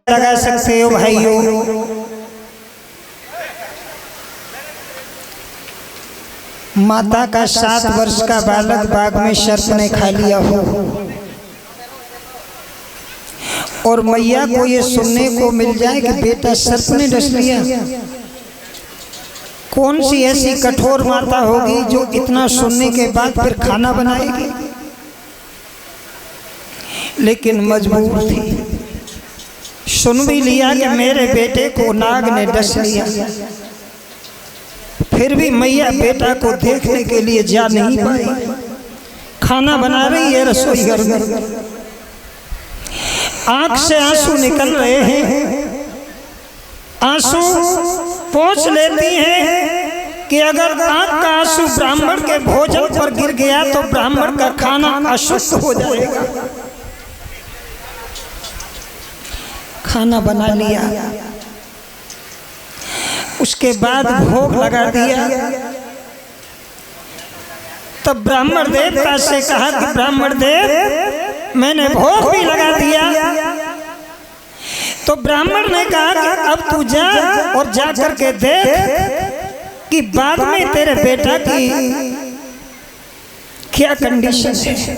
लगा सकते हो भाइयों। माता का 7 वर्ष का बालक बाग में सर्प ने खा लिया हो और मैया को ये सुनने को मिल जाए कि बेटा सर्प ने डस लिया। कौन सी ऐसी कठोर माता होगी जो इतना सुनने के बाद फिर खाना बनाएगी? लेकिन मजबूर थी, सुन भी लिया कि मेरे बेटे को नाग ने डस लिया, फिर भी मैया बेटा को देखने के लिए जा नहीं पाई। खाना बना रही है रसोई घर में, आंख से आंसू निकल रहे हैं, आंसू पोंछ लेती हैं कि अगर आंख का आंसू ब्राह्मण के भोजन पर गिर गया तो ब्राह्मण का खाना अशुद्ध हो जाएगा। खाना बना लिया, उसके बाद भोग लगा दिया। तब ब्राह्मण देवता से कहा कि ब्राह्मण देव मैंने भोग भी लगा दिया। तो ब्राह्मण ने कहा कि अब तू जा और जा करके देख कि बाद में तेरे बेटा की क्या कंडीशन है।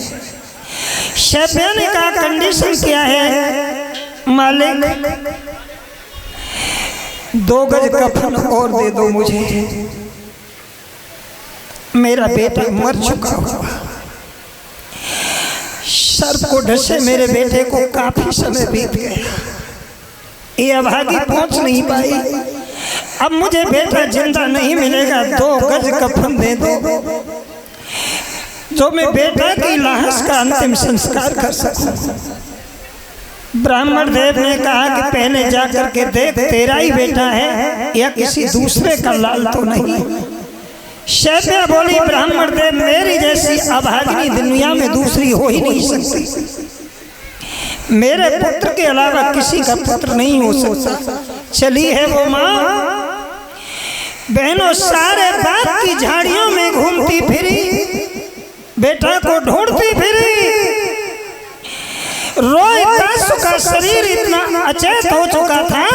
शैब्या ने कहा कंडीशन क्या है मालिक? 2 गज कफन और दे दो मुझे, मेरा बेटा मर चुका हुआ। सर्प को डसे मेरे बेटे को काफी समय बीत गया, ये अभागी पहुंच नहीं पाई। अब मुझे बेटा जिंदा नहीं मिलेगा, 2 गज कफन दे दो जो मैं बेटा की लाश का अंतिम संस्कार कर सकूं। ब्राह्मण देव ने कहा कि पहले जाकर के देख तेरा ही बेटा है या किसी दूसरे का लाल तो नहीं। शैब्या बोली ब्राह्मण देव मेरी जैसी अभागिनी दुनिया में दूसरी हो ही नहीं सकती, मेरे पुत्र के अलावा किसी का पुत्र नहीं हो सकता। चली है वो माँ, बहनों सारे बाग की झाड़ियों में घूमती फिरी, बेटा को ढूंढती फिरी। रोहितासु का शरीर इतना अचेत हो चुका था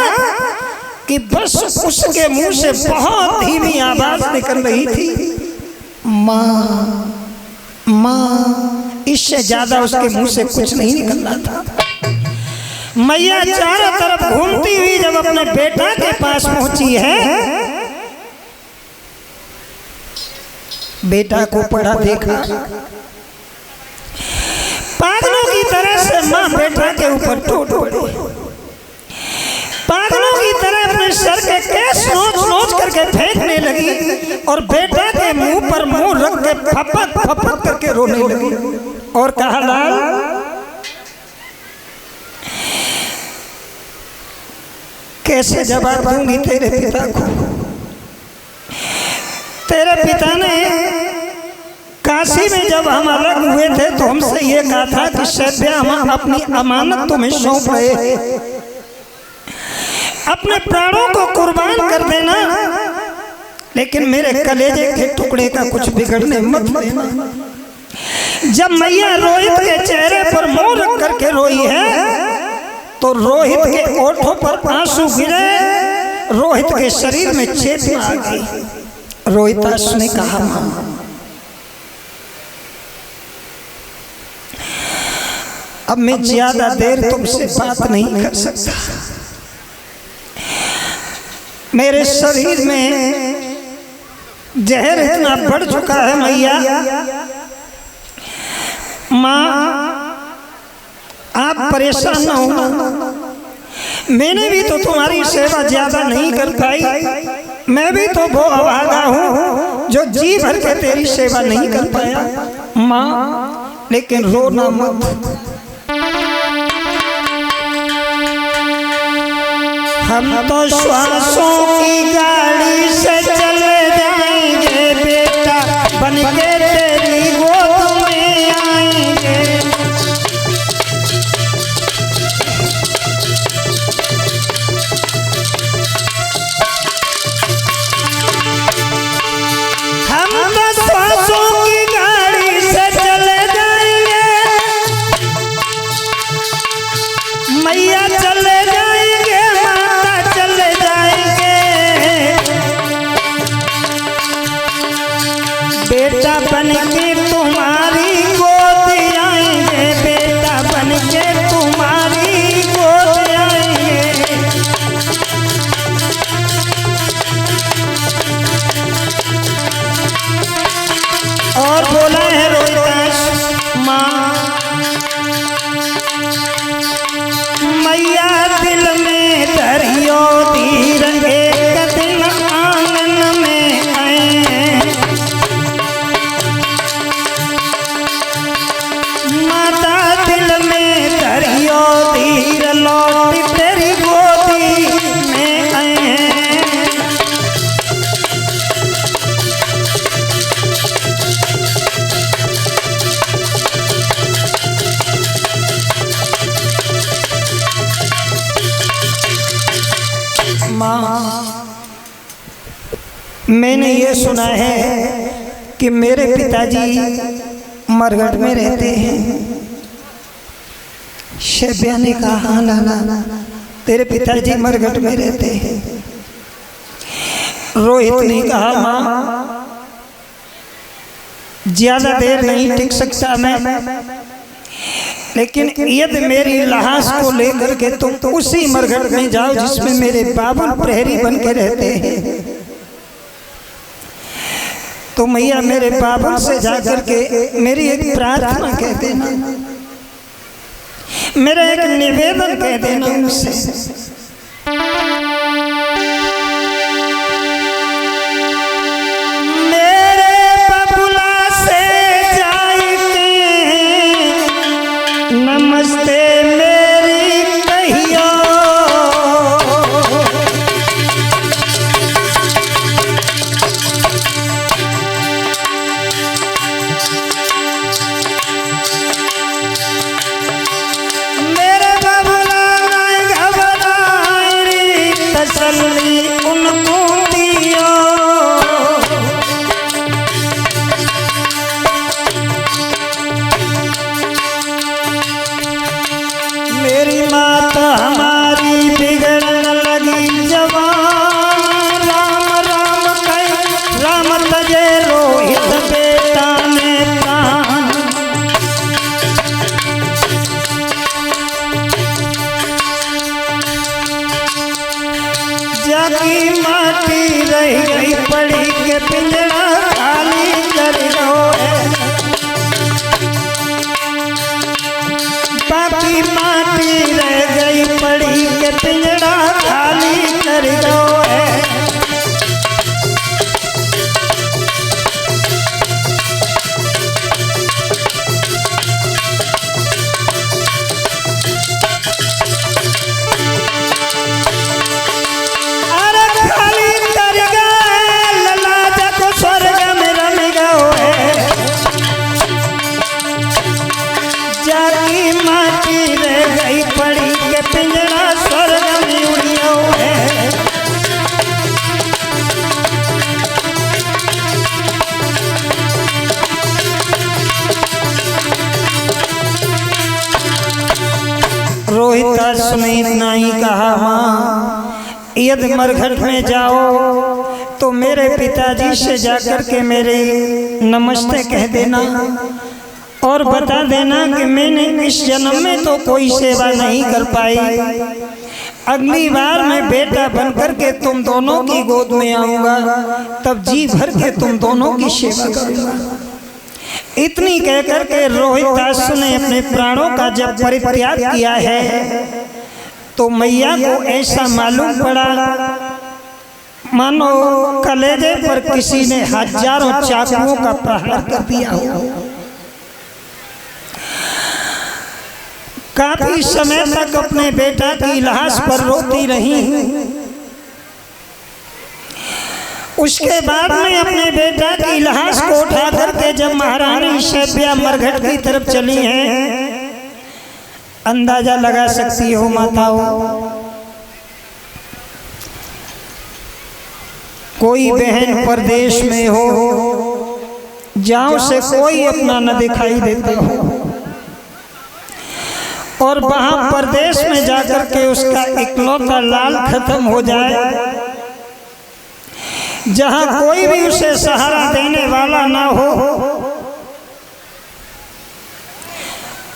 कि बस उसके मुंह से बहुत धीमी आवाज निकल रही थी, माँ माँ। इससे ज्यादा उसके मुंह से कुछ नहीं निकल रहा था। मैया चारों तरफ घूमती हुई जब अपने बेटा के पास पहुंची है, बेटा को पड़ा देखा, पागलों की तरह से मां बेटा के ऊपर टूट पड़ी। पागलों की तरह अपने सर के केस नोच नोच करके फेंकने लगी और बेटा के मुंह पर मुंह रख के फपक फपक करके रोने लगी और कहा लाल कैसे जवाब दूंगी तेरे पिता को? तेरे पिता ने काशी में जब हम अलग हुए थे तो हमसे ये कहा था कि शैब्या हम अपनी अमानत तुम्हें सौंप रहे हैं, अपने प्राणों को कुर्बान कर देना, लेकिन मेरे कलेजे के टुकड़े का कुछ बिगड़ने मत देना। जब मैया रोहित के चेहरे पर मुंह रख करके रोई है तो रोहित के ओठों पर आंसू गिरे, रोहित के शरीर में चेतना आ गई। रोहितासु ने कहा मां अब मैं ज्यादा देर तुमसे बात नहीं कर सकता, मेरे शरीर में जहर इतना बढ़ चुका है मैया। माँ आप परेशान न होना, मैंने भी तो तुम्हारी सेवा ज्यादा नहीं कर पाई, मैं भी तो वो अभागा हूँ जो जी भर के तेरी सेवा नहीं कर पाया। माँ लेकिन रोना मत, हम तो श्वासों की गाड़ी से चले जाएंगे, बेटा बन के तेरी गोद में आएंगे। हम तो श्वासों की गाड़ी से चले जाएंगे, धीर लौट तेरी गोदी में आए हैं। मैंने ये सुना है कि मेरे पिताजी मरघट में रहते हैं। शेबिया ने कहा हाँ लाला तेरे पिताजी मरघट में रहते हैं। रोहित ने कहा माँ ज्यादा देर नहीं टिक सकता मैं, लेकिन यदि मेरी लाश को लेकर के तुम तो उसी मरघट में जाओ जिसमें मेरे बाबुल प्रहरी बन के रहते हैं, तो मैया मेरे बाबुल से जाकर के मेरी एक प्रार्थना कह देना, मेरा एक निवेदन कह देना उनसे। नमस्ते मेरी कहियो, मेरे बाबूला घबराए रे तसल्ली उनको दियो। मेरी माता हमारी बिगड़न लगी जवान, राम राम कह राम तजे रोहित बेटा ने प्राण। जागी माटी रह गई पड़ी के पिंजरा खाली कर दो है, बाकी माटी रह गई पड़ी के पिंजरा खाली कर दो है। अरे खाली कर गए लला जाको स्वर्ग में रम गो है, जागी माटी रह गई पड़ी के पिंजरा स्वर्ग में उड़ियो है। रोहित सुनी नहीं कहा माँ यदि मरघट में जाओ तो मेरे पिताजी से जाकर के मेरे नमस्ते कह देना और बता देना कि मैंने इस जन्म में तो कोई सेवा नहीं कर पाई, अगली बार मैं बेटा बनकर के तुम दोनों की गोद में आऊंगा, तब जी भर के तुम दोनों की सेवा करूंगा। इतनी कहकर के रोहित दास ने अपने प्राणों का जब परित्याग किया है तो मैया को ऐसा मालूम पड़ा मानो कलेजे पर किसी ने हजारों चाकुओं का प्रहार कर दिया हो। काफी समय तक अपने बेटा की लाश पर रोती रही। उसके बाद में अपने बेटा की लाश को उठा करके जब महारानी शेबिया मरघट की तरफ चली हैं, अंदाजा लगा सकती हो माताओं, कोई बहन परदेश में हो, जहां से कोई अपना न दिखाई देता हो, और वहां परदेश में जाकर के उसका इकलौता लाल खत्म हो जाए, जहां कोई भी उसे सहारा देने वाला ना हो,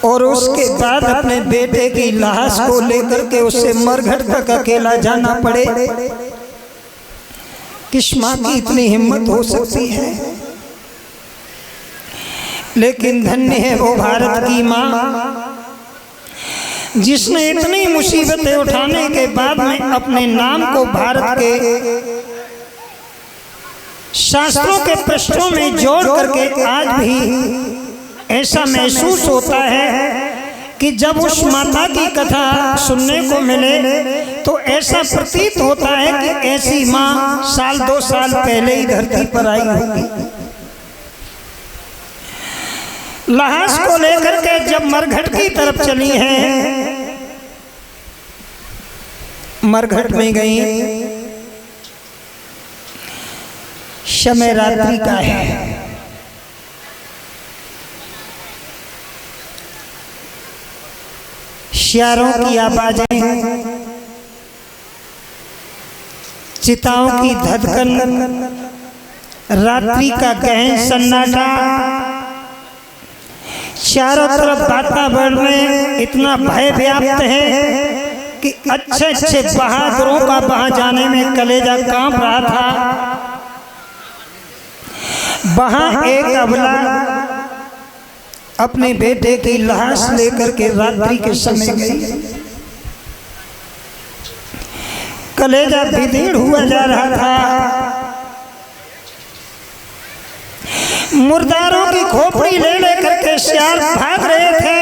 और उसके बाद अपने बेटे की लाश को लेकर के उसे मरघट तक अकेला जाना पड़े, किस माँ की इतनी हिम्मत हो सकती है। लेकिन धन्य है वो भारत की माँ जिसने इतनी मुसीबतें उठाने के बाद में अपने नाम को भारत के शास्त्रों के पृष्ठों में जोड़ करके आज भी ऐसा महसूस होता है कि जब उस माता की कथा सुनने को मिले तो ऐसा प्रतीत होता है कि ऐसी माँ साल 2 साल पहले ही धरती पर आई होगी। लहास को लेकर के जब मरघट की तरफ चली है, मरघट में गई, समय रात्रि का है। शियारों की आवाजें, चिताओं की धधकन, रात्रि का गहन सन्नाटा, चारों तरफ वातावरण में इतना भय व्याप्त है कि अच्छे अच्छे बहादुरों का वहां जाने में कलेजा कांप रहा था। वहां एक अबला अपने बेटे की लाश लेकर के रात्रि के समय गई। कलेजा विदीर्ण हुआ जा रहा था। मुर्दारों की खोपड़ी ले लेकर के सियार भाग रहे थे।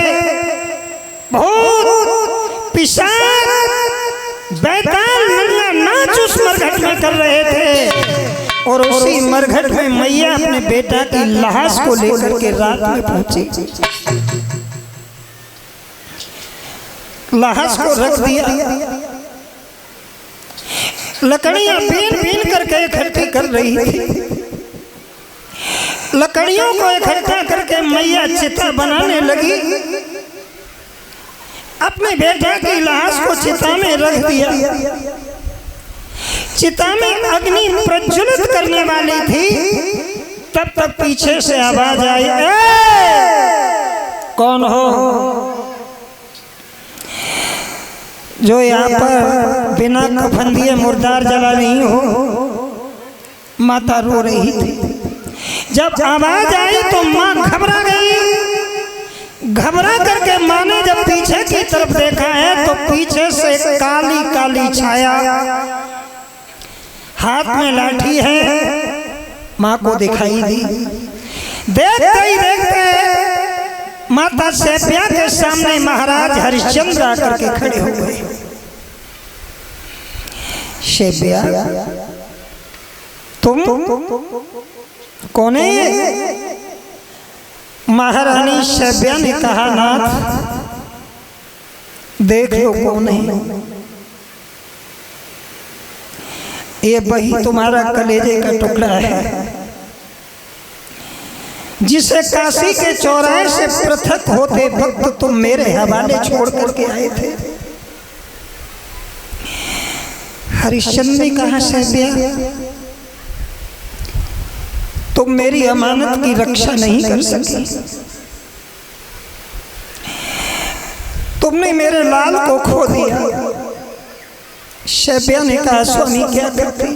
बहुत पिशाच बैताल नल्ला नाच उस मरघट में कर रहे थे और उसी मरघट में मैया अपने बेटा की लाश को लेकर के रात में पहुंची। लाश को रख दिया, लकड़ियां बीन बीन करके इकट्ठी कर रही थी। लकड़ियों को इकट्ठा करके मैया चिता बनाने लगी। अपने बेटा की लाश को चिता में रख दिया। चिता में अग्नि प्रज्वलित करने वाली थी, तब तक पीछे से आवाज आई, कौन हो जो यहाँ पर बिना कफन दिए मुर्दार जला नहीं हो। माता रो रही थी। जब आवाज आई तो माँ घबरा गई। घबरा करके माँ ने जब पीछे की तरफ देखा है तो पीछे से काली काली छाया, हाथ में लाठी है, माँ को दिखाई दी। देखते ही देखते माता सैफिया के सामने महाराज हरिश्चंद्र आकर के खड़े हो गए। सैफिया, तुम कौन है? महारानी सैफिया ने कहा, नाथ देख लो कौन है। ये वही तुम्हारा कलेजे का टुकड़ा है जिसे काशी के चौराहे से पृथक होते वक्त तुम मेरे हवाले छोड़ करके आए थे। हरिश्चंद्र ने कहा, सैफिया तुम मेरी अमानत की रक्षा नहीं कर सकी। तुमने मेरे लाल को खो दिया। सैफिया ने कहा, स्वामी क्या करती?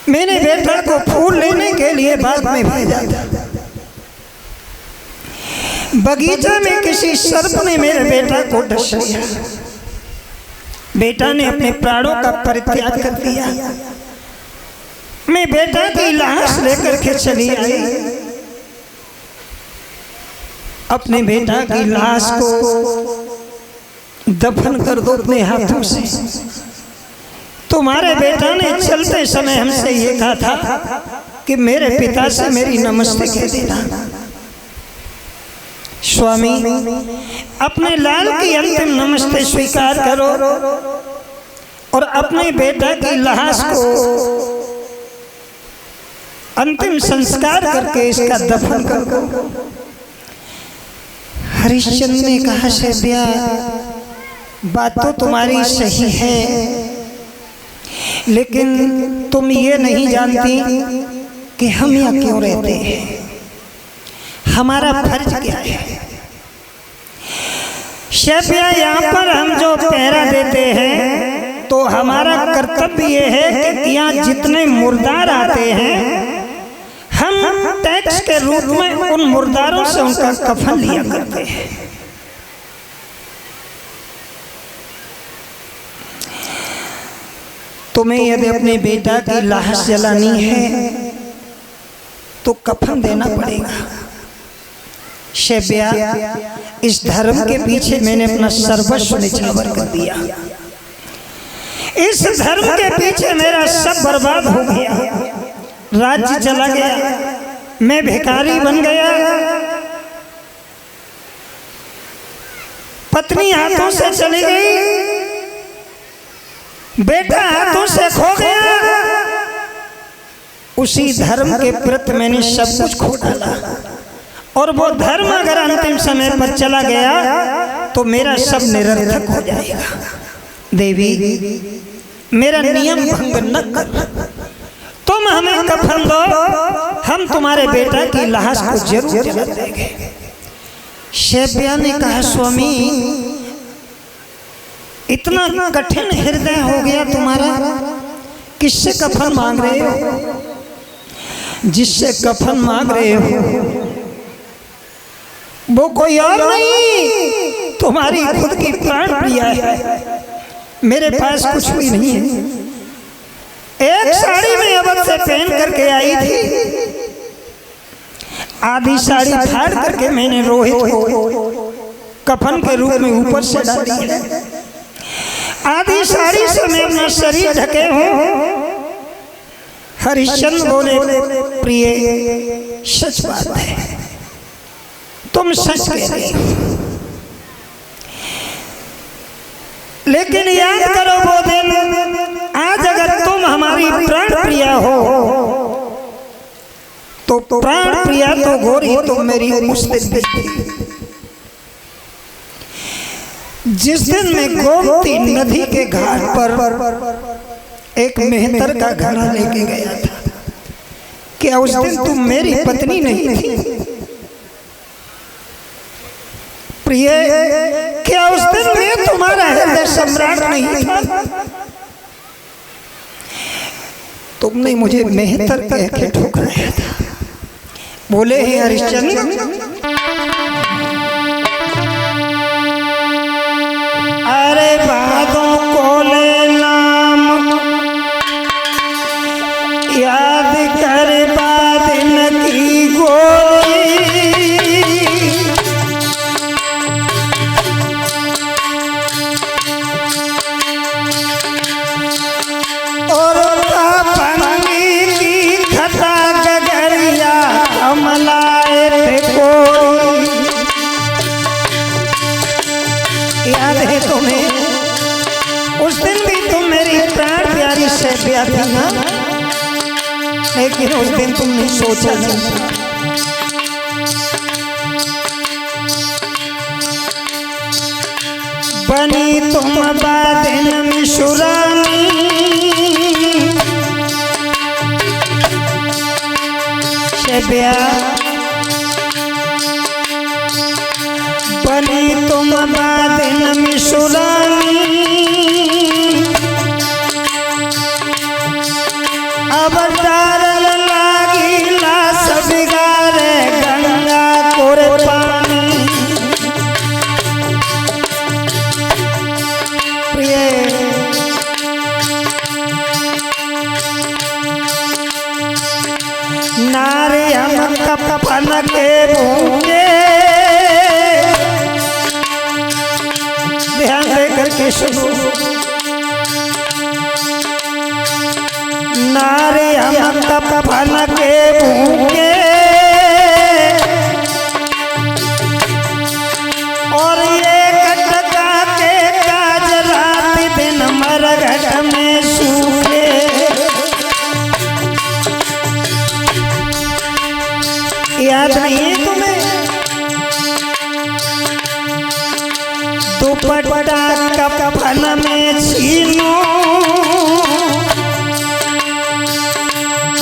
मैंने बेटा को फूल लेने के लिए बाग में भेजा था। बगीचा में किसी सर्प ने मेरे बेटा को डस लिया। बेटा ने अपने प्राणों का परित्याग कर दिया। मैं बेटा की लाश लेकर के चली आई। अपने बेटा की लाश को दफन कर दो अपने हाथों से। तुम्हारे बेटा ने चलते समय हमसे ये कहा था कि मेरे पिता से मेरी नमस्ते कह देना। स्वामी, अपने लाल की अंतिम नमस्ते स्वीकार करो और अपने बेटा की लाश को अंतिम संस्कार करके इसका दफन कर दो। हरिश्चंद्र ने कहा, सैफिया बात तो तुम्हारी सही है, लेकिन तुम ये नहीं जानती कि हम यहाँ क्यों रहते हैं, हमारा फर्ज क्या है। सैफिया, यहाँ पर हम जो पहरा देते हैं तो हमारा कर्तव्य ये है कि यहाँ जितने मुर्दार आते हैं हम टैक्स के रूप में उन मुर्दारों से उनका कफन लिया करते हैं। तुम्हें यदि अपने बेटा की लाश जलानी है तो कफन देना पड़ेगा। शेब्या, इस धर्म के पीछे मैंने अपना सर्वस्व निछावर कर दिया। इस धर्म के पीछे मेरा सब बर्बाद हो गया, राज्य चला गया, मैं भिखारी बन गया, पत्नी हाथों से चली गई, बेटा हाथों से खो गया। उसी धर्म के प्रति मैंने सब कुछ खो डाला, और वो धर्म अगर अंतिम समय पर चला गया तो मेरा सब निरर्थक हो जाएगा। देवी, मेरा नियम भंग न कर, तुम हमें कफन दो, हम तुम्हारे बेटा की लाश को जरूर जला देंगे। शेब्या ने कहा, स्वामी इतना कठिन हृदय हो गया तुम्हारा, किससे कफन मांग रहे हो? जिससे कफन मांग रहे हो वो कोई और नहीं, तुम्हारी खुद की प्राण प्रिया है। मेरे पास कुछ भी नहीं है। एक साड़ी में अवध से पहन करके आई थी, आधी साड़ी फाड़ करके मैंने रोहित को कफन के रूप में ऊपर से डाली है। आधी साड़ी से मैं अपना शरीर ढके हूँ। हरिश्चंद्र बोले, प्रिय सच बात है, तुम सच कह रहे हो, लेकिन याद करो वो दिन, आज अगर तुम हमारी प्राण प्रिया हो तो प्राण प्रिया तो गोरी तुम मेरी उस दिन भी थी, जिस दिन मैं गोमती नदी के घाट पर एक मेहतर का घड़ा लेके गया था। क्या उस दिन तुम मेरी पत्नी नहीं थी? प्रिय, क्या उस दिन मैं तुम्हारा हृदय सम्राट नहीं था? तुमने मुझे मेहतर कह के ठुकराया था। बोले हैं हरिश्चंद्र, अरे बादों को ले नाम याद कर बादिन की गोरी, और पंगी की खता गगरिया कमलाए थे कोरी। याद है तुम्हें? उस दिन भी तुम मेरी प्राण प्यारी शेब्या थी ना, लेकिन उस दिन तुमने सोचा नहीं। बनी तुम बादिन मिशुरानी, शेब्या बनी तुम बादिन मिशुरानी, अब डारल लागी लाश बिगारे गंगा कोरे पानी। प्रिय, नारे हम कफन के भूंगे, ध्यान दे करके सुनो, नारे हम कफन के भूंगे, और ये कटका के काज रात दिन मरघट में सूखे। याद नहीं है तुम्हें? दुपट्टा कफन में छीनो,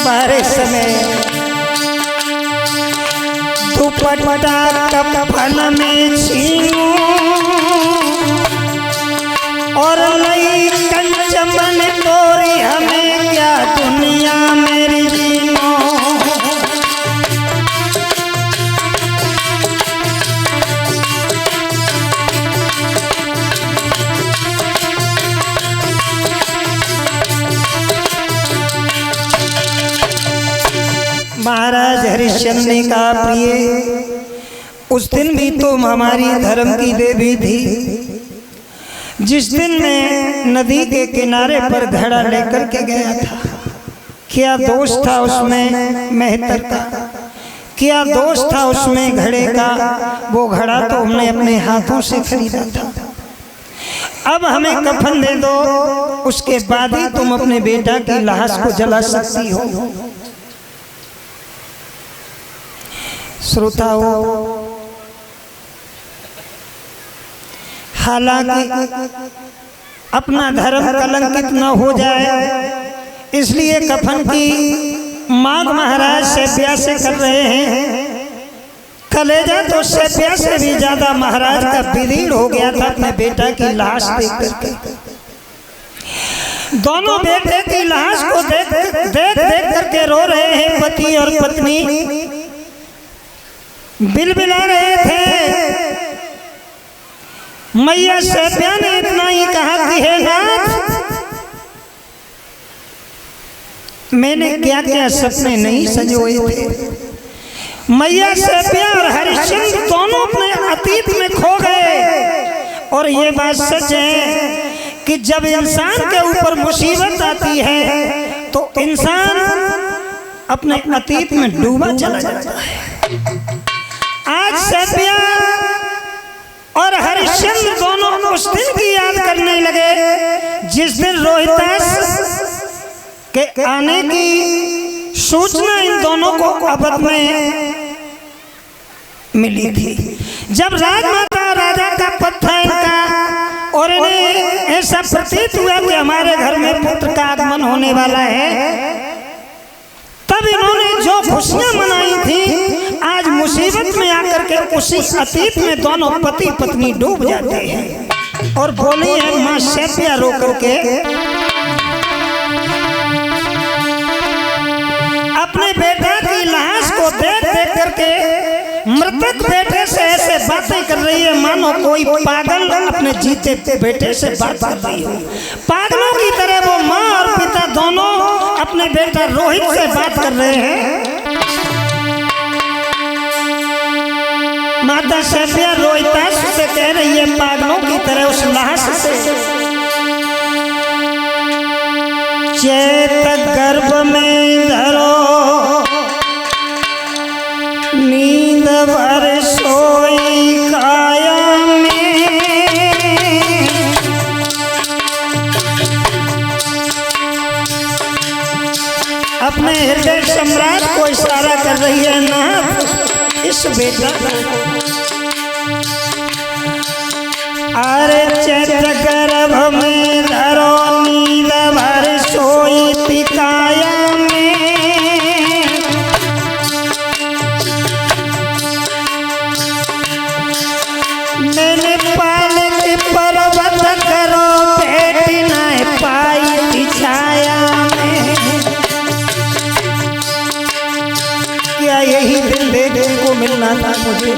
बारिश में दुपट्टा कफन में छीनो, और नई कंचमन तोरी हमें क्या दुनिया मेरी जीनो। महाराज हरिश्चंद्र ने कहा, प्रिय उस दिन भी तुम हमारी धर्म की देवी थी। जिस दिन मैं नदी के किनारे पर घड़ा लेकर के गया था, क्या दोष था उसमें मेहतर का, क्या दोष था उसमें घड़े का। वो घड़ा तो हमने अपने हाथों से खरीदा था। अब हमें कफन दे दो, उसके बाद ही तुम अपने बेटा की लाश को जला सकती हो। श्रोताओ, हालांकि अपना धर्म कलंकित न हो जाए इसलिए कफन की मांग महाराज सेप्या से कर रहे हैं। कलेजा तो सेप्या से भी ज्यादा महाराज का विदीर्ण हो गया था अपने बेटा की लाश देख करके। दोनों बेटे की लाश को देख करके रो रहे हैं। पति और पत्नी बिलबिला रहे थे। मैया सेप्या ने इतना ही कहा कि हे नाथ, मैंने क्या क्या सपने नहीं संजोए थे। मैया सेप्या और हरिश्चंद्र दोनों अपने अतीत में खो गए। और ये बात सच है कि जब इंसान के ऊपर मुसीबत आती है तो इंसान अपने अतीत में डूबा चला जाता है। आज सेप्या और हरिश्चंद्र दोनों उस दिन की याद करने लगे जिस दिन रोहितास के आने की सूचना इन दोनों को अवध में मिली थी। जब राजमाता राजा का पद था इनका और इन्हें ऐसा प्रतीत हुआ कि हमारे घर में पुत्र का आगमन होने वाला है, तब इन्होंने जो खुशियां मनाई थी आज मुसीबत में आकर के उसी अतीत में दोनों पति पत्नी डूब जाते हैं। और बोली है मां सेप्या रो करके, अपने बेटा की लाश को देख करके मृतक बेटे से ऐसे बातें कर रही है मानो कोई पागल अपने जीते बेटे से बात कर रही हो। पागलों की तरह वो माँ और पिता दोनों अपने बेटा रोहित से बात कर रहे हैं। माता सेप्या रोहितास से कह रही है पागलों की तरह उस लाश से, चैत गर्भ में धरो नींद भर सोई काया में, अपने हृदय सम्राट को इशारा कर रही है ना इस बेटा। अरे चैत गर्भ में धरो नींद भर सोई तिकाया में, मैंने पाल के पर्वत करो बेटी न पाई छाया में। क्या यही दिन देखने को मिलना था मुझे?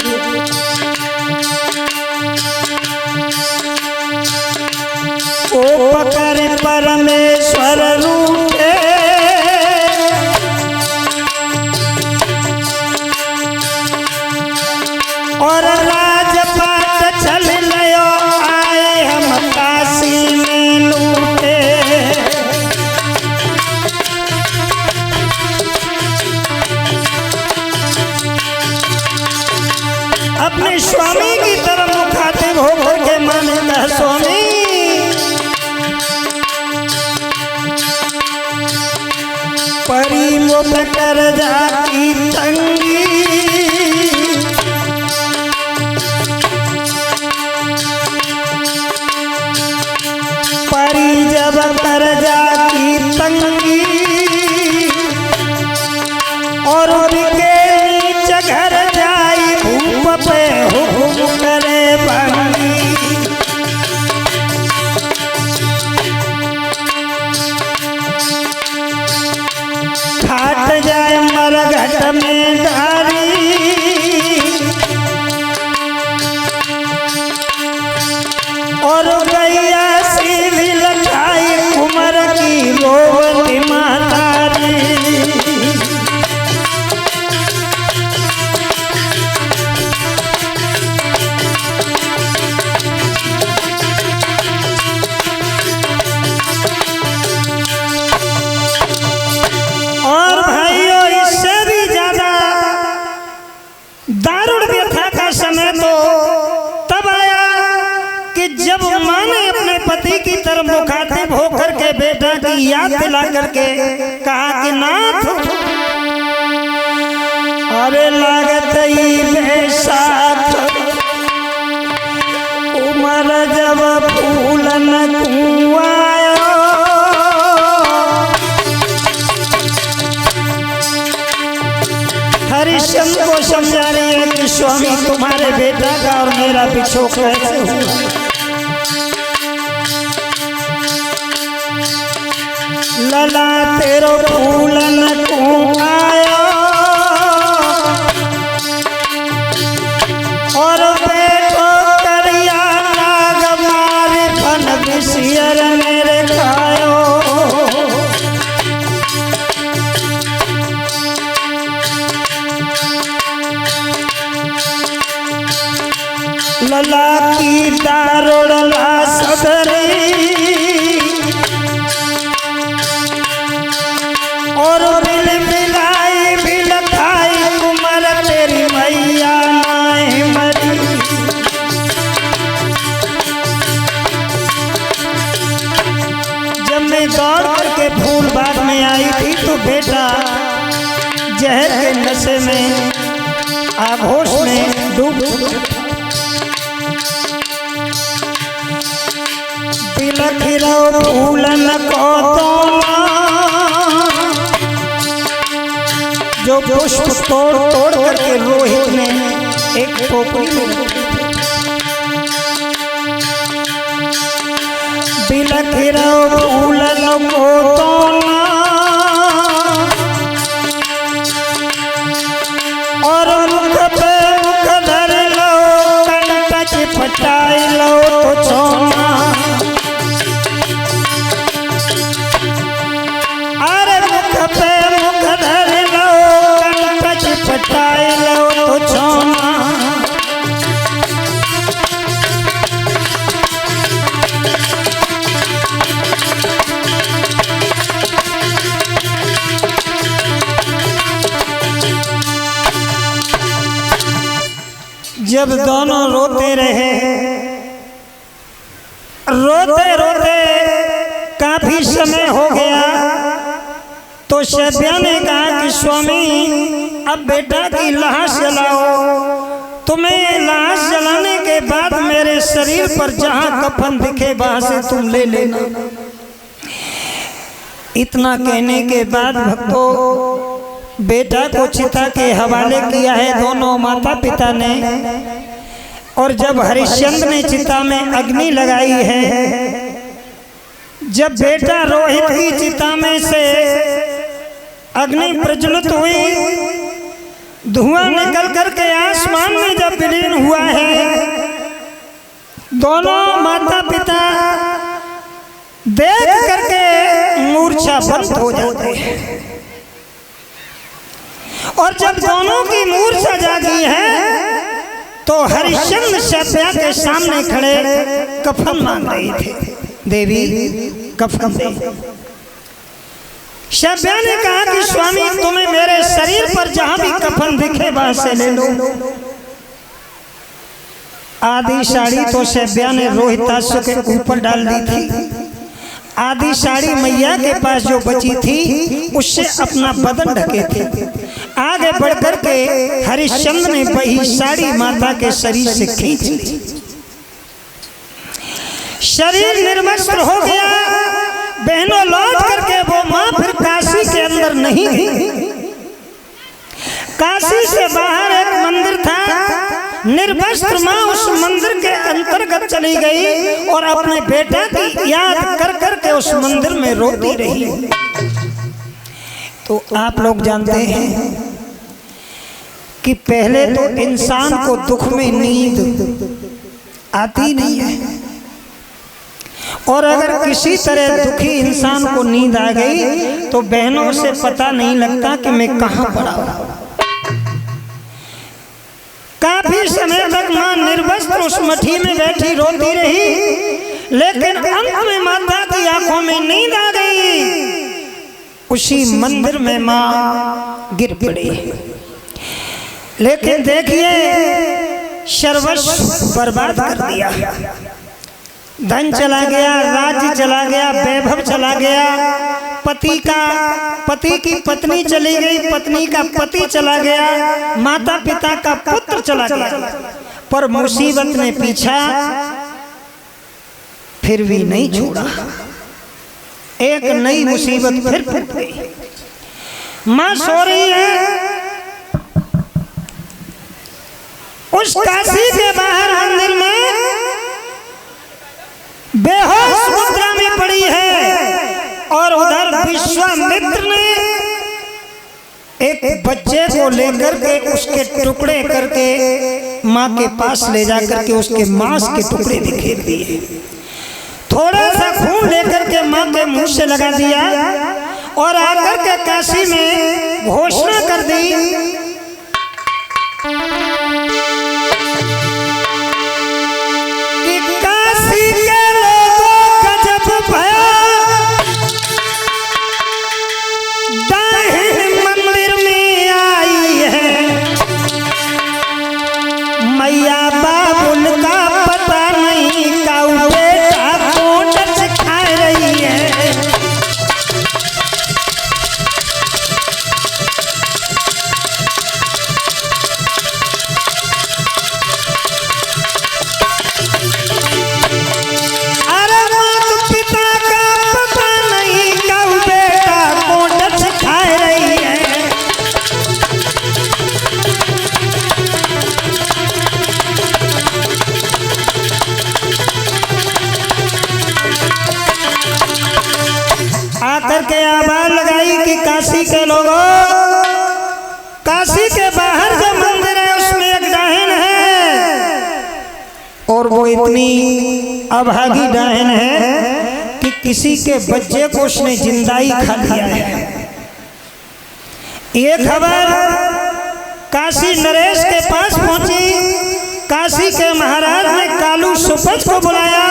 ओ पकड़ परमेश्वर रूपे और राजपाट चल लयो आए हम काशी में लूटे। अपने स्वामी की तरफ मुखातिब होकर के मानेगा स्वामी, परी मुझ कर जाती तंगी, परी जब कर जाती तंगी और उनके नीचे घर जाई भूप पे हुक्म करे बंदी। खाट जाए मरघट में का समय तो तब आया कि जब माँ ने अपने पति की तरफ मुखातिब होकर के बेटा की याद दिला करके कहा कि नाथ, अरे लागत ही बैसाख उमर जब फूलन कुआयो, हरिश्चंद्र को समझा रही है कि स्वामी तुम्हारे बेटा का और मेरा बिछोह कैसे हुआ। लला तेरो फूलन कुआयो और बेटो करिया नाग मारे फन विषयर मेरे खायो। लला की दारोड़ला सदरी और बिल मिलाई बिल खाई कुमर तेरी मैया नाय मरी। जब मैं दौड़ करके फूल बाग में आई थी तो बेटा जहर के नशे में आघोष में डूब बिलखिरो फूलन को तो जो पुष्प तोड़ तोड़ करके रोहित ने एक टोकरी में बिलखिरो फूलन को तोना और मुख पे मुख धर लो कंटक पटाई लो तो छोना। अरे मुख पे मुख धर लो कंटक पटाई लो तो छोना। जब दोनों रोते रहे, रोते रोते काफी समय हो गया तो शैब्या ने कहा कि स्वामी अब बेटा की लाश जलाओ। तुम्हें लाश जलाने के बाद मेरे शरीर पर जहां कफन दिखे वहां से तुम ले लेना। इतना कहने के बाद भक्तों बेटा को चिता के हवाले किया है दोनों माता पिता ने। और जब हरिश्चंद्र ने चिता में अग्नि लगाई है, जब बेटा रोहित की चिता में से अग्नि प्रज्वलित हुई, धुआं निकल करके आसमान में जब विलीन हुआ है, दोनों माता पिता देख करके मूर्छाबंद हो जाते हैं। और जब दोनों की मूर्छा जागी है तो हरिश्चंद्र शैब्या के सामने खड़े कफन मांग रहे थे। देवी कफन दे। शैब्या ने कहा कि स्वामी तुम्हें मेरे शरीर पर जहां भी कफन दिखे वहां से ले लो। आधी साड़ी तो शैब्या ने रोहितासु के ऊपर डाल दी थी। आधी साड़ी मैया के पास जो बची थी उससे अपना बदन ढके थे। आगे बढ़कर के हरिश्चंद्र ने वही साड़ी माता के शरीर से खींच ली। शरीर निर्वस्त्र हो गया। बहनों लौट करके वो माँ फिर काशी के अंदर नहीं गई। काशी से बाहर एक मंदिर था, निर्वस्त्र माँ उस मंदिर के अंतर्गत चली गई और अपने बेटा की याद कर करके उस मंदिर में रोती रही। तो आप लोग जानते हैं कि पहले तो इंसान को दुख में नींद आती नहीं है, और अगर किसी तरह दुखी इंसान को नींद आ गई तो बहनों से पता नहीं लगता कि मैं कहाँ पड़ा हूँ। काफी समय तक मां निर्वस्त्र उस मठी में बैठी रोती रही, लेकिन अंत में माता की आंखों में नींद आ गई। उसी मंदिर में मां गिर पड़ी। लेकिन देखिए सर्वस्व बर्बाद कर दिया। धन चला गया, राज्य चला गया, वैभव चला गया, पति की पत्नी चली गई, पत्नी का पति चला गया, माता पिता का पुत्र चला गया, पर मुसीबत ने पीछा फिर भी नहीं छोड़ा। एक नई मुसीबत फिर फट गई। मां सो रही है, उस काशी के बाहर मंदिर में बेहोश मुद्रा में पड़ी है, और उधर विश्वामित्र ने एक बच्चे को लेकर के उसके टुकड़े करके माँ के पास ले जाकर के उसके मांस के टुकड़े बिखेर दिए। थोड़ा सा खून लेकर के माँ के मुंह से लगा दिया और आकर के काशी में घोषणा कर दी आकर के आवाज लगाई कि काशी के लोगों, काशी के बाहर जो मंदिर है उसमें एक डाहिन है, और वो इतनी अभागी डाहिन है कि किसी के बच्चे को उसने जिंदाई खा लिया है। ये खबर काशी नरेश के पास पहुंची। काशी के महाराज ने कालू सुपच को बुलाया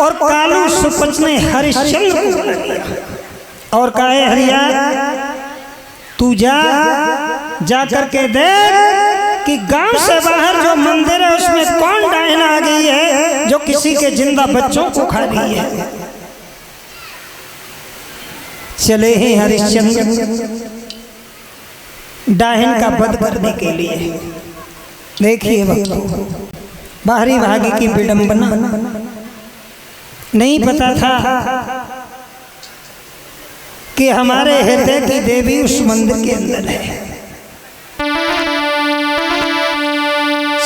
और कालू सुपच ने हरिश्चंद्र को बुला लिया और कहा, हरिया तू जा करके देख कि गांव से बाहर जो मंदिर है उसमें कौन डायन आ गई है जो किसी के जिंदा बच्चों को खा रही है। चले ही हरिश्चंद्र डायन का वध करने के लिए। देखिए बाहरी भागी की विडंबना, नहीं पता था कि हमारे हृदय की देवी उस मंदिर के अंदर है।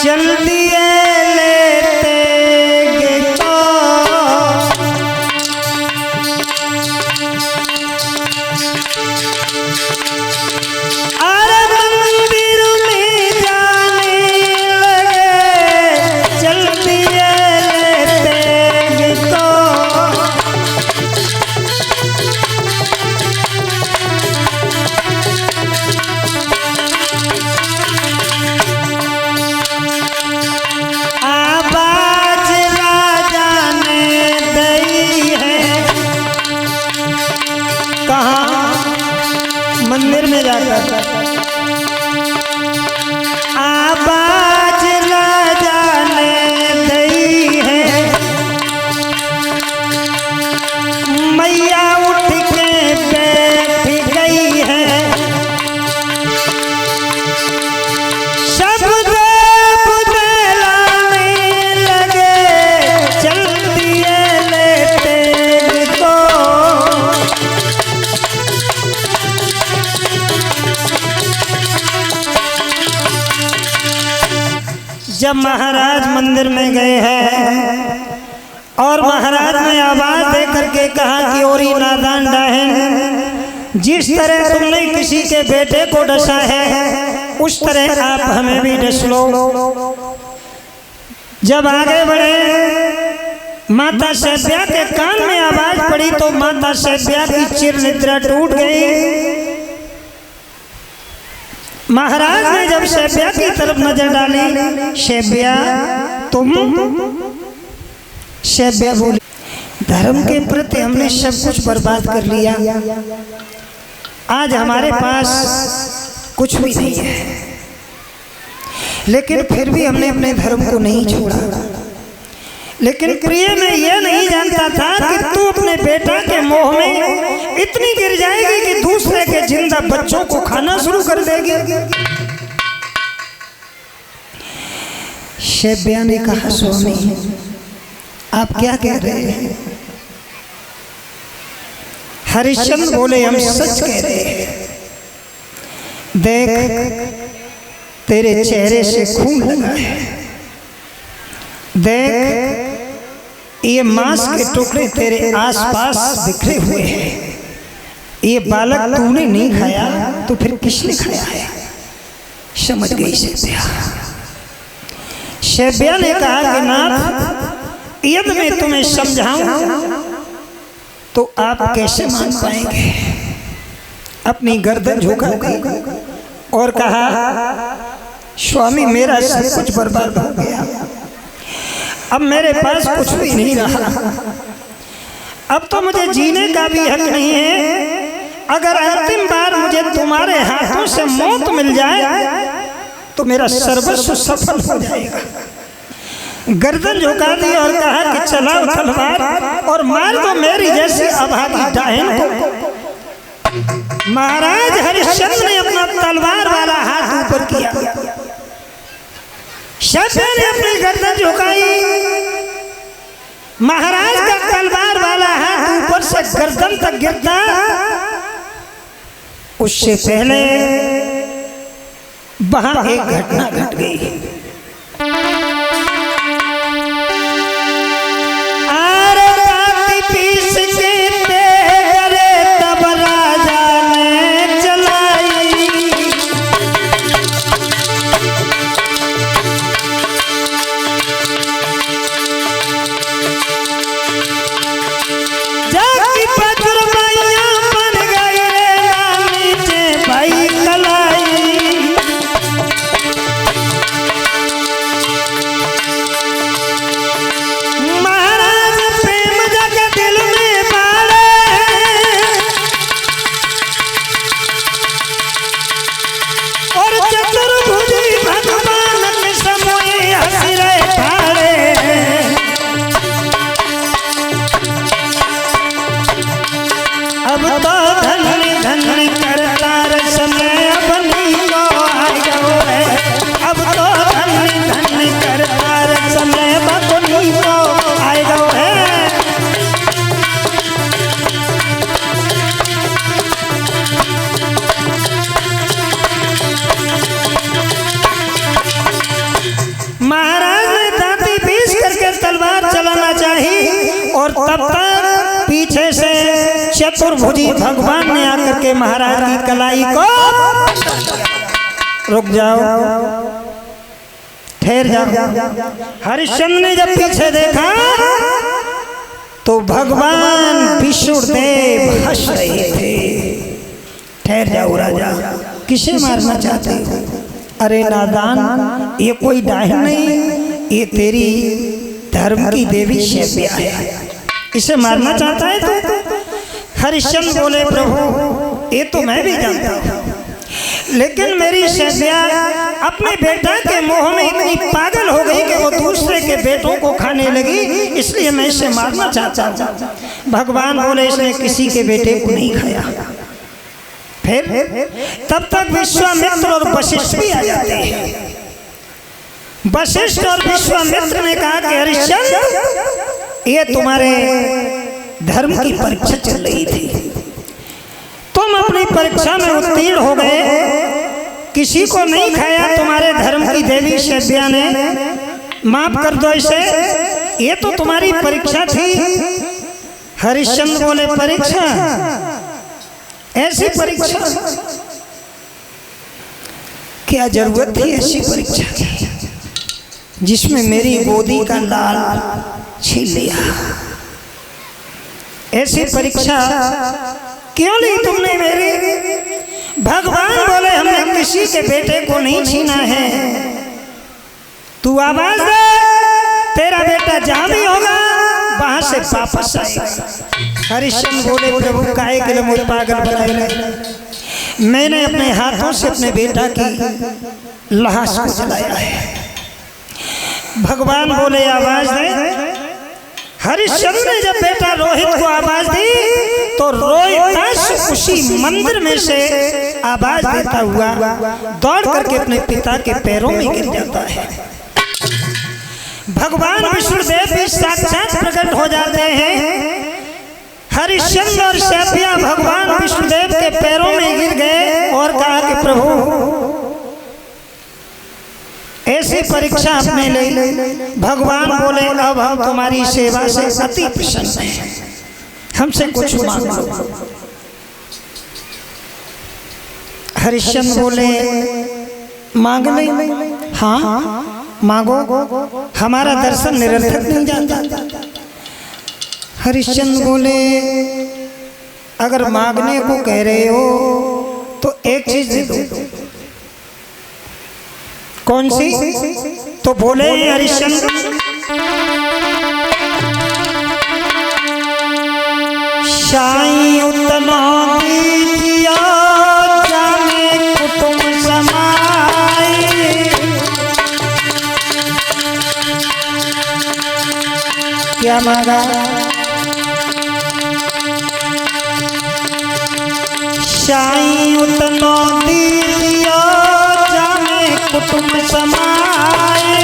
चल दिए लेते गिरता अरे मंदिर में जाने लगे, चल दिए लेते गिरता मंदिर में जाकर आवाज राजा ने दी है। मैया उठ के बैठ गई है, सब देव दिलाने लगे, चल दिए लेते तो जब महाराज मंदिर में गए हैं और महाराज ने आवाज दे करके कहा कि ओरी नादान डाहिन, जिस तरह तुमने किसी के बेटे को डसा है उस तरह आप हमें भी डस लो। जब आगे बढ़े माता सैब्या के कान में आवाज पड़ी तो माता सैब्या की चिर निद्रा टूट गई। महाराज ने जब सैब्या की तरफ नजर डाली, सैब्या तुम, सैब्या बोली, धर्म के प्रति हमने सब कुछ बर्बाद कर लिया, आज हमारे पास कुछ भी नहीं है। लेकिन फिर भी हमने अपने धर्म को नहीं छोड़ा। लेकिन प्रिय मैं ये नहीं जानता था कि तू अपने बेटा के मोह में इतनी गिर जाएगी कि दूसरे के जिंदा बच्चों को खाना शुरू कर देगी। शैब्या ने कहा, स्वामी आप क्या कह रहे हैं? हरिश्चंद्र बोले, हम सच कह रहे हैं। देख तेरे चेहरे से खून लगा है, देख ये मांस के टुकड़े तेरे आसपास बिखरे हुए हैं। ये बालक तूने नहीं खाया तो फिर किसने खाया है? समझ गई शैब्या। शैब्या ने कहा कि नाथ, यदि मैं तुम्हें समझाऊं तो आप कैसे मान पाएंगे? अपनी गर्दन झुका दी और कहा, स्वामी मेरा सब कुछ बर्बाद हो गया, अब मेरे पास कुछ भी नहीं रहा, अब तो मुझे जीने का भी हक नहीं है। अगर अंतिम बार मुझे तुम्हारे हाथों से मौत मिल जाए तो मेरा सर्वस्व सफल हो जाएगा। गर्दन झुका दी और कहा कि चलाओ तलवार और मार दो मेरी जैसी अभागी डायन को। महाराज हरिश्चंद्र ने अपना तलवार वाला हाथ ऊपर किया, शैब्या ने अपनी गर्दन झुकाई, महाराज का तलवार वाला हाथ ऊपर से गर्दन तक गिरता। उससे पहले वहां एक घटना घट गई। तब तक पीछे से चतुर्भुजी भगवान ने आकर के महाराज की कलाई को, रुक जाओ, ठहर जाओ। हरिश्चंद्र ने जब पीछे देखा तो भगवान विष्णुदेव हंस रहे थे। ठहर जाओ राजा, किसे मारना चाहते हो? अरे नादान, ये कोई डायन नहीं, ये तेरी धर्म की देवी शैब्या है, इसे मारना चाहता है तो? हरिश्चंद्र बोले, प्रभु ये तो मैं भी जानता हूँ, लेकिन मेरी शैब्या अपने बेटा के मोह में इतनी पागल हो गई कि वो दूसरे के बेटों को खाने लगी, इसलिए मैं इसे मारना चाहता हूँ। भगवान बोले, इसने किसी के बेटे को नहीं खाया। फिर तब तक विश्वामित्र और वशिष्ठ भी आ जाते हैं। वशिष्ठ और विश्वामित्र ने कहा कि हरिश्चंद्र, ये तुम्हारे धर्म की परीक्षा चल रही थी, तुम अपनी परीक्षा में उत्तीर्ण हो गए, किसी को नहीं खाया तुम्हारे धर्म की देवी शैब्या ने, माफ कर दो इसे, ये तो तुम्हारी परीक्षा थी। हरिश्चंद्र बोले, परीक्षा? ऐसी परीक्षा? क्या जरूरत थी ऐसी परीक्षा की जिसमें मेरी गोदी का लाल छीन लिया? ऐसी परीक्षा क्यों ली तुमने मेरी? भगवान बोले, हमने किसी के बेटे को नहीं छीना है, तू आवाज दे, तेरा बेटा जहां भी होगा वहां से वापस आएगा। हरिश्चंद्र बोले, प्रभु काहे के लिए मुझे पागल बनाए? मैंने अपने हाथों से अपने बेटा की लाश को जलाया है। भगवान बोले आवाज दे। हरिश्चंद्र ने जब बेटा रोहित को आवाज दी तो रोहित उसी मंदिर में से आवाज देता हुआ दौड़ करके अपने पिता के पैरों में गिर जाता है। भगवान विष्णुदेव भी साक्षात प्रकट हो जाते हैं। हरिश्चंद्र और शैब्या भगवान विष्णुदेव के पैरों में गिर गए और कहा कि प्रभु ऐसी परीक्षा आपने ले। भगवान बोले अब हम तुम्हारी सेवा से अति प्रसन्न हैं, हमसे कुछ मांग लो। हरिश्चंद्र बोले मांग ले। हाँ मांगो, हमारा दर्शन निरर्थक नहीं जाता। हरिश्चंद्र बोले अगर मांगने को कह रहे हो तो एक चीज दे दो। कौन सी? तो बोले हरिश्चंद्र शाई उतना दीजिया जाने कुटुंब समाए। क्या मांगा? शाई उतना दीजिया जाने कुटुंब समाए।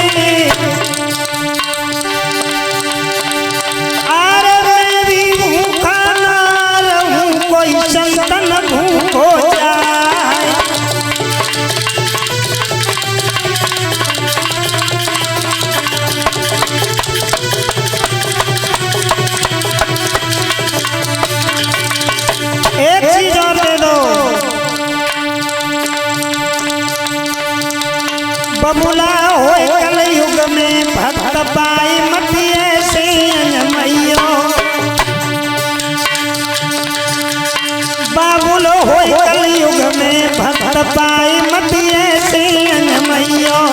अरे मैं भी भूखा ना रहूं, कोई संतन भूख हो जाए। एक चीज और दे दो। बबुला होए कलयुग में भक्त पाई मती ऐसे मैयो। बाबुल होए कलयुग में भक्त पाई मती ऐसे मैयो।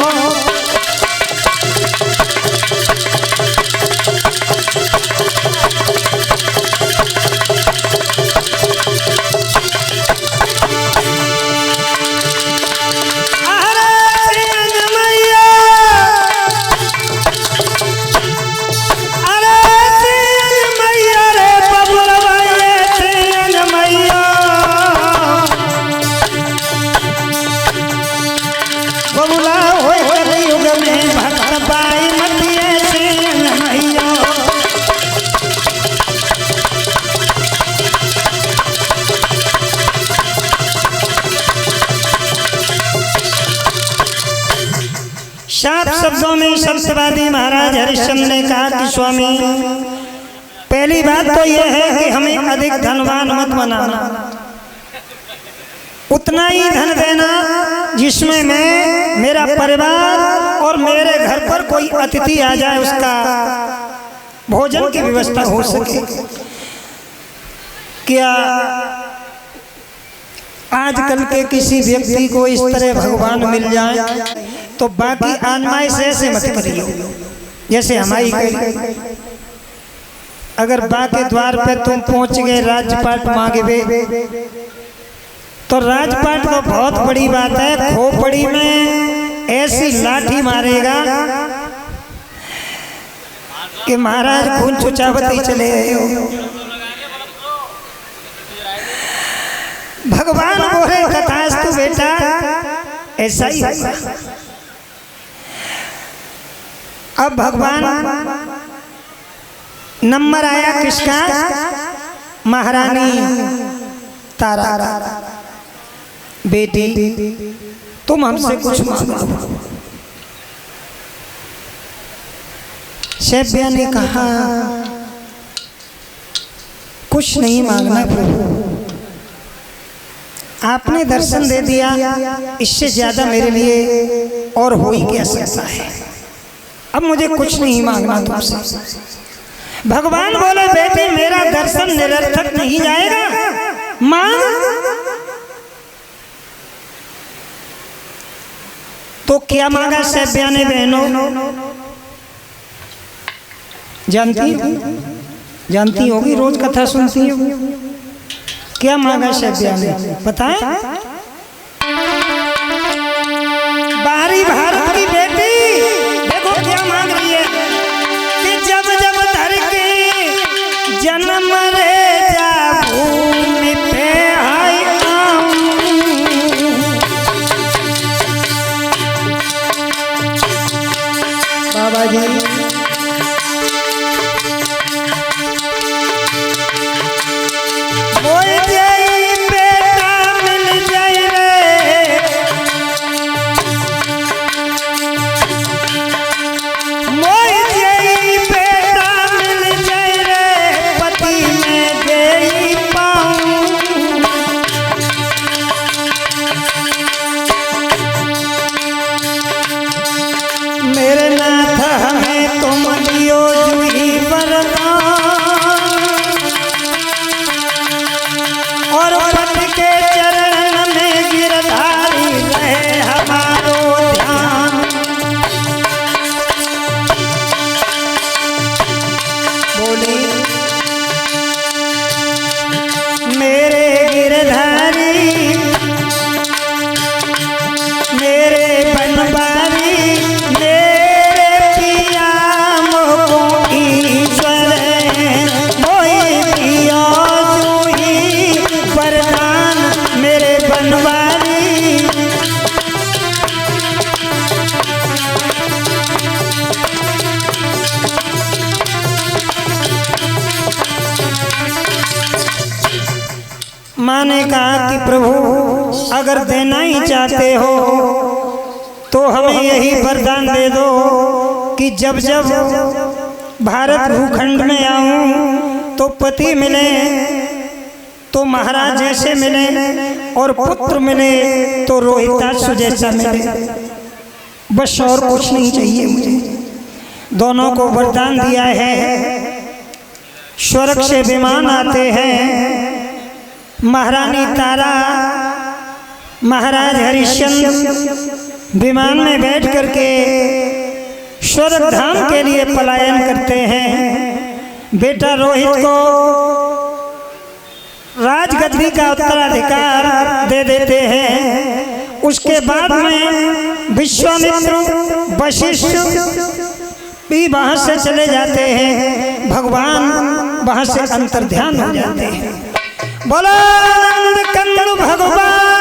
सात शब्दों में सत्यवादी महाराज हरिश्चंद्र ने कहा कि स्वामी पहली बात तो यह है कि हमें अधिक धनवान मत बनाना, उतना ही धन देना जिसमें मैं, मेरा परिवार और मेरे घर पर कोई अतिथि आ जाए उसका भोजन की व्यवस्था हो सके। क्या आजकल के किसी व्यक्ति को इस तरह भगवान मिल जाए तो बाकी आजमाइश ऐसे मत करियो जैसे हमारी कही। अगर बाके द्वार पे तुम पहुंच गए राजपाट मांगे तो राजपाट तो बहुत बड़ी बात है, खोपड़ी में ऐसी लाठी मारेगा कि महाराज खून चुचावती चले गए हो। भगवान बोले तथास्तु बेटा ऐसा ही होगा। अब भगवान नंबर आया किसका? महारानी तारा, बेटी तुम हमसे कुछ मांगो। शैब्या ने कहा कुछ नहीं मांगना प्रभु, आपने दर्शन दे दिया, इससे ज्यादा मेरे लिए और हो ही क्या सकता है। अब मुझे कुछ नहीं मांगना तुमसे। भगवान बोले बेटे मेरा दर्शन निरर्थक नहीं जाएगा, मांग। तो क्या मांगा शैब्या ने? बहनों जानती होगी, रोज कथा सुनती हो। क्या मांगा शैब्या ने बताएं? बाबा जी मोए जाई बेटा मिल जाई रे, मोए जाई बेटा मिल जाई रे, पति में देई पाऊं। मेरे नाथ हमें तुम दियो जुही वरदान, और पद के चरण में गिरधारी रहे हमारो ध्यान। बोले मेरे गिरधारी मेरे बनवारी मेरे पिया मोको ईश्वर मोहि दियो जुही वरदान मेरे बनवारी। माँ ने कहा कि प्रभु अगर देना ही चाहते हो तो हमें यही वरदान दे दो कि जब जब भारत भूखंड में आऊं तो पति मिले तो महाराज जैसे मिले, और पुत्र मिले तो रोहिताक्ष जैसा मिले, बस और कुछ नहीं चाहिए मुझे। दोनों को वरदान दिया है। स्वर्ग से विमान आते हैं, महारानी तारा महाराज हरिश्चंद्र विमान में बैठ करके स्वर्ग धाम के लिए पलायन करते हैं। बेटा रोहित को राजगद्दी का उत्तराधिकार दे देते हैं। उसके बाद में विश्वामित्र वशिष्ठ भी वहां से चले जाते हैं, भगवान वहां से अंतर्ध्यान हो जाते हैं। बोलो आनंद कंद भगवान